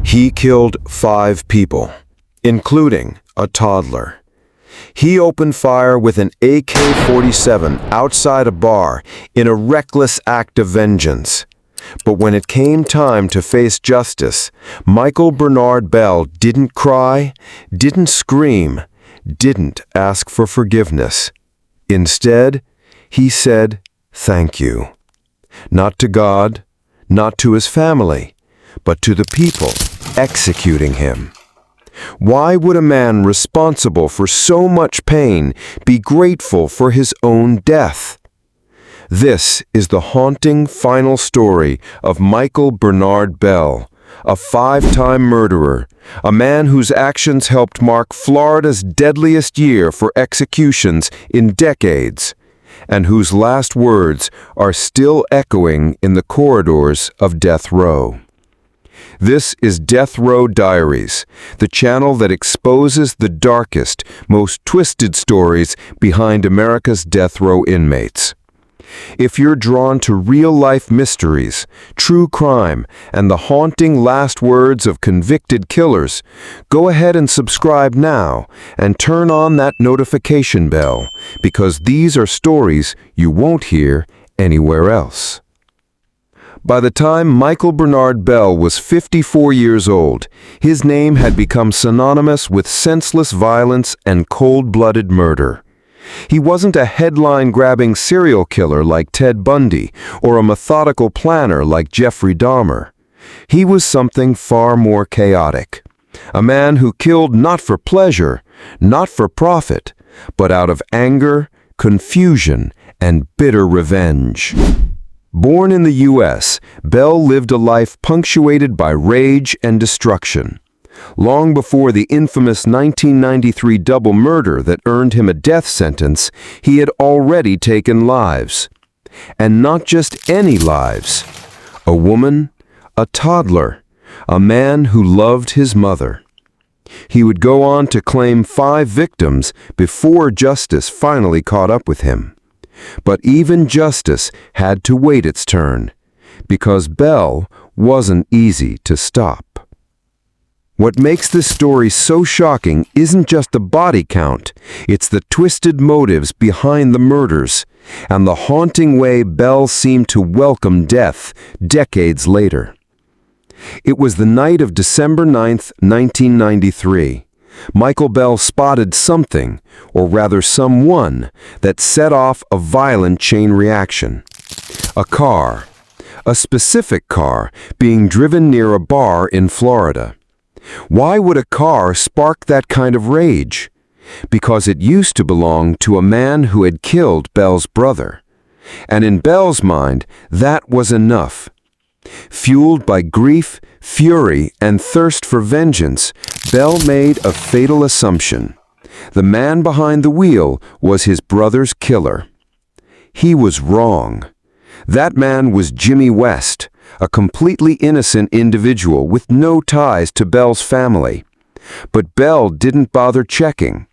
He killed 5 people, including a toddler. He opened fire with an AK-47 outside a bar in a reckless act of vengeance. But when it came time to face justice, Michael Bernard Bell didn't cry, didn't scream, didn't ask for forgiveness. Instead, he said, "Thank you." Not to God, not to his family, but to the people executing him. Why would a man responsible for so much pain be grateful for his own death? This is the haunting final story of Michael Bernard Bell, a 5-time murderer, a man whose actions helped mark Florida's deadliest year for executions in decades, and whose last words are still echoing in the corridors of death row. This is Death Row Diaries, the channel that exposes the darkest, most twisted stories behind America's death row inmates. If you're drawn to real-life mysteries, true crime, and the haunting last words of convicted killers, go ahead and subscribe now and turn on that notification bell, because these are stories you won't hear anywhere else. By the time Michael Bernard Bell was 54 years old, his name had become synonymous with senseless violence and cold-blooded murder. He wasn't a headline-grabbing serial killer like Ted Bundy or a methodical planner like Jeffrey Dahmer. He was something far more chaotic. A man who killed not for pleasure, not for profit, but out of anger, confusion, and bitter revenge. Born in the U.S., Bell lived a life punctuated by rage and destruction. Long before the infamous 1993 double murder that earned him a death sentence, he had already taken lives. And not just any lives. A woman, a toddler, a man who loved his mother. He would go on to claim 5 victims before justice finally caught up with him. But even justice had to wait its turn, because Bell wasn't easy to stop. What makes this story so shocking isn't just the body count, it's the twisted motives behind the murders, and the haunting way Bell seemed to welcome death decades later. It was the night of December 9, 1993. Michael Bell spotted something, or rather someone, that set off a violent chain reaction. A car, a specific car, being driven near a bar in Florida. Why would a car spark that kind of rage? Because it used to belong to a man who had killed Bell's brother. And in Bell's mind, that was enough. Fueled by grief, fury, and thirst for vengeance, Bell made a fatal assumption. The man behind the wheel was his brother's killer. He was wrong. That man was Jimmy West, a completely innocent individual with no ties to Bell's family. But Bell didn't bother checking.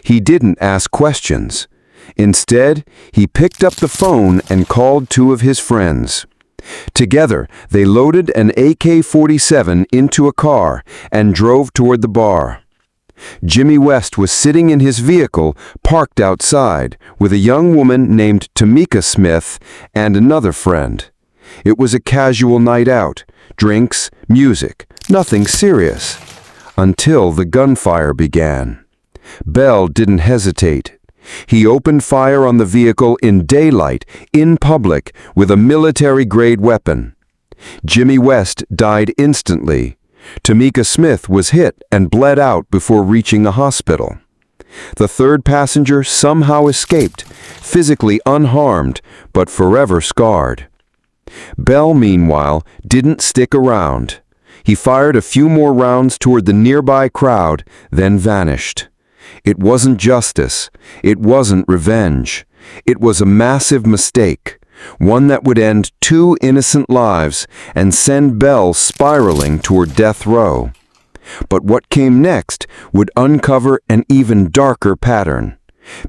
He didn't ask questions. Instead, he picked up the phone and called 2 of his friends. Together, they loaded an AK-47 into a car and drove toward the bar. Jimmy West was sitting in his vehicle, parked outside, with a young woman named Tamika Smith and another friend. It was a casual night out, drinks, music, nothing serious. Until the gunfire began. Bell didn't hesitate. He opened fire on the vehicle in daylight, in public, with a military-grade weapon. Jimmy West died instantly. Tamika Smith was hit and bled out before reaching the hospital. The 3rd passenger somehow escaped, physically unharmed, but forever scarred. Bell, meanwhile, didn't stick around. He fired a few more rounds toward the nearby crowd, then vanished. It wasn't justice. It wasn't revenge. It was a massive mistake, one that would end 2 innocent lives and send Bell spiraling toward death row. But what came next would uncover an even darker pattern,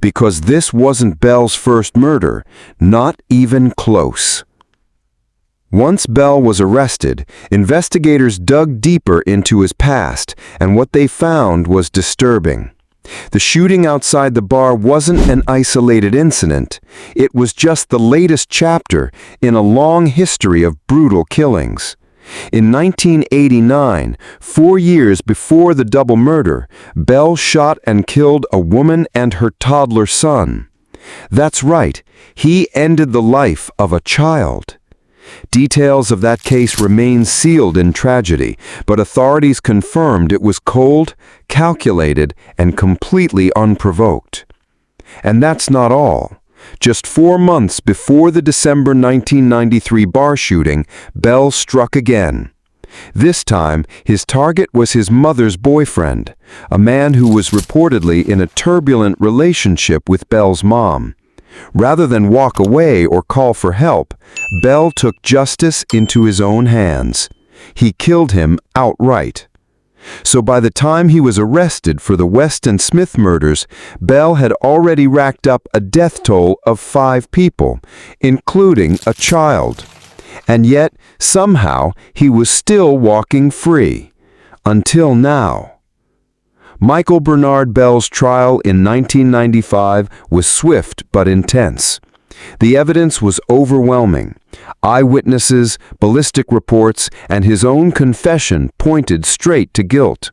because this wasn't Bell's first murder, not even close. Once Bell was arrested, investigators dug deeper into his past, and what they found was disturbing. The shooting outside the bar wasn't an isolated incident. It was just the latest chapter in a long history of brutal killings. In 1989, 4 years before the double murder, Bell shot and killed a woman and her toddler son. That's right, he ended the life of a child. Details of that case remain sealed in tragedy, but authorities confirmed it was cold, calculated, and completely unprovoked. And that's not all. Just 4 months before the December 1993 bar shooting, Bell struck again. This time, his target was his mother's boyfriend, a man who was reportedly in a turbulent relationship with Bell's mom. Rather than walk away or call for help, Bell took justice into his own hands. He killed him outright. So by the time he was arrested for the West and Smith murders, Bell had already racked up a death toll of 5 people, including a child. And yet, somehow, he was still walking free. Until now. Michael Bernard Bell's trial in 1995 was swift but intense. The evidence was overwhelming. Eyewitnesses, ballistic reports, and his own confession pointed straight to guilt.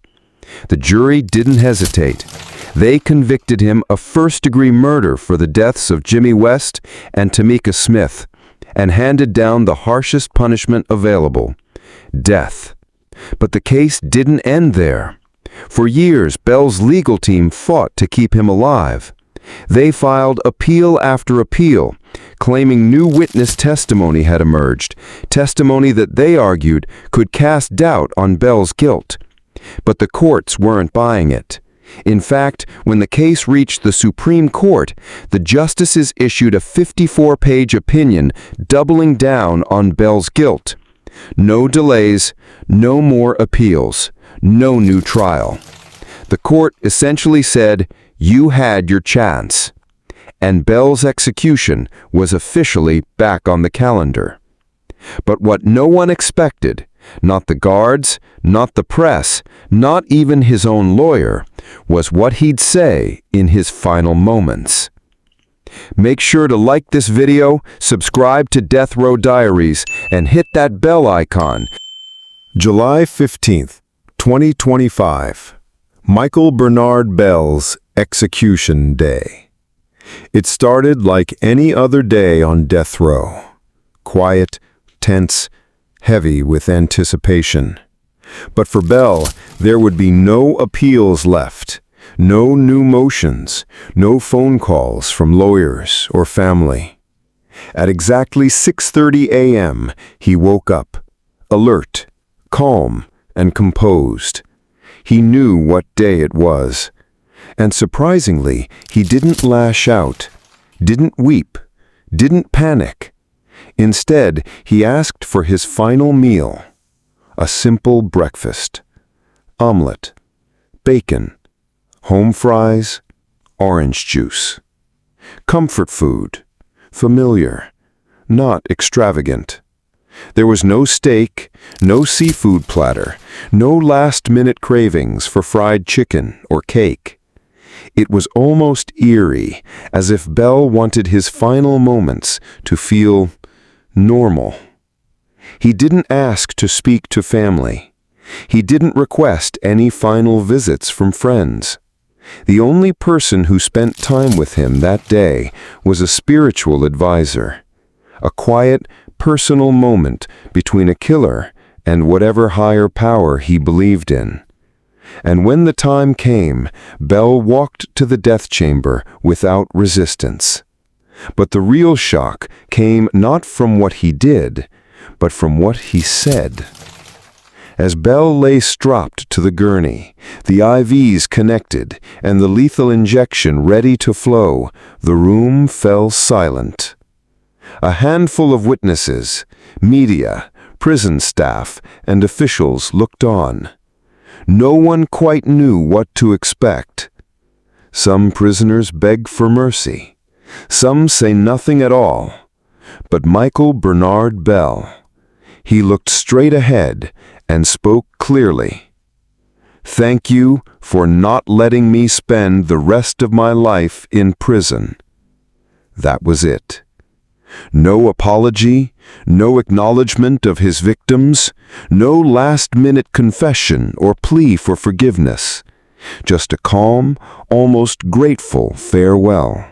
The jury didn't hesitate. They convicted him of first-degree murder for the deaths of Jimmy West and Tamika Smith, and handed down the harshest punishment available: death. But the case didn't end there. For years, Bell's legal team fought to keep him alive. They filed appeal after appeal, claiming new witness testimony had emerged, testimony that they argued could cast doubt on Bell's guilt. But the courts weren't buying it. In fact, when the case reached the Supreme Court, the justices issued a 54-page opinion doubling down on Bell's guilt. No delays, no more appeals, no new trial. The court essentially said, "You had your chance." And Bell's execution was officially back on the calendar. But what no one expected, not the guards, not the press, not even his own lawyer, was what he'd say in his final moments. Make sure to like this video, subscribe to Death Row Diaries, and hit that bell icon. July 15th, 2025. Michael Bernard Bell's execution day. It started like any other day on death row. Quiet, tense, heavy with anticipation. But for Bell, there would be no appeals left. No new motions, no phone calls from lawyers or family. At exactly 6:30 a.m., he woke up, alert, calm, and composed. He knew what day it was. And surprisingly, he didn't lash out, didn't weep, didn't panic. Instead, he asked for his final meal, a simple breakfast. Omelette, bacon, home fries, orange juice. Comfort food, familiar, not extravagant. There was no steak, no seafood platter, no last-minute cravings for fried chicken or cake. It was almost eerie, as if Bell wanted his final moments to feel normal. He didn't ask to speak to family. He didn't request any final visits from friends. The only person who spent time with him that day was a spiritual advisor. A quiet, personal moment between a killer and whatever higher power he believed in. And when the time came, Bell walked to the death chamber without resistance. But the real shock came not from what he did, but from what he said. As Bell lay strapped to the gurney, the IVs connected, and the lethal injection ready to flow, the room fell silent. A handful of witnesses, media, prison staff, and officials looked on. No one quite knew what to expect. Some prisoners beg for mercy. Some say nothing at all. But Michael Bernard Bell, He looked straight ahead and spoke clearly. "Thank you for not letting me spend the rest of my life in prison." That was it. No apology, no acknowledgement of his victims, no last-minute confession or plea for forgiveness. Just a calm, almost grateful farewell.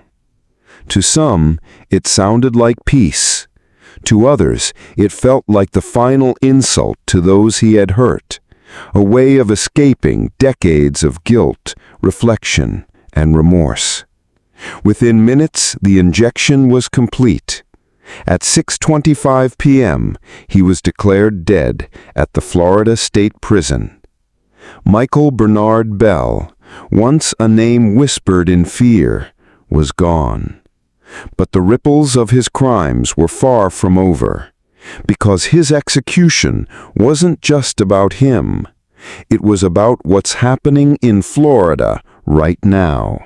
To some, it sounded like peace. To others, it felt like the final insult to those he had hurt, a way of escaping decades of guilt, reflection, and remorse. Within minutes, the injection was complete. At 6:25 p.m., he was declared dead at the Florida State Prison. Michael Bernard Bell, once a name whispered in fear, was gone. But the ripples of his crimes were far from over, because his execution wasn't just about him. It was about what's happening in Florida right now.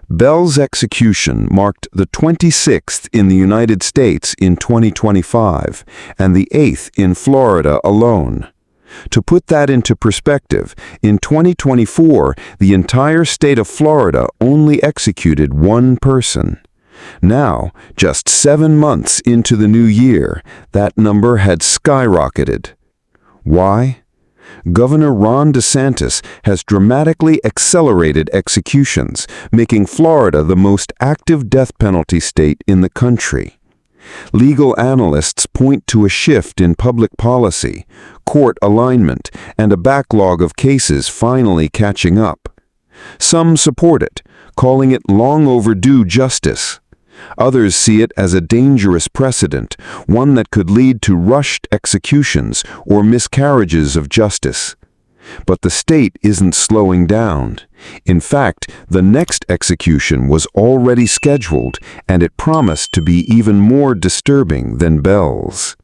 Bell's execution marked the 26th in the United States in 2025 and the 8th in Florida alone. To put that into perspective, in 2024, the entire state of Florida only executed one person. Now, just 7 months into the new year, that number had skyrocketed. Why? Governor Ron DeSantis has dramatically accelerated executions, making Florida the most active death penalty state in the country. Legal analysts point to a shift in public policy, court alignment, and a backlog of cases finally catching up. Some support it, calling it long overdue justice. Others see it as a dangerous precedent, one that could lead to rushed executions or miscarriages of justice. But the state isn't slowing down. In fact, the next execution was already scheduled, and it promised to be even more disturbing than Bell's.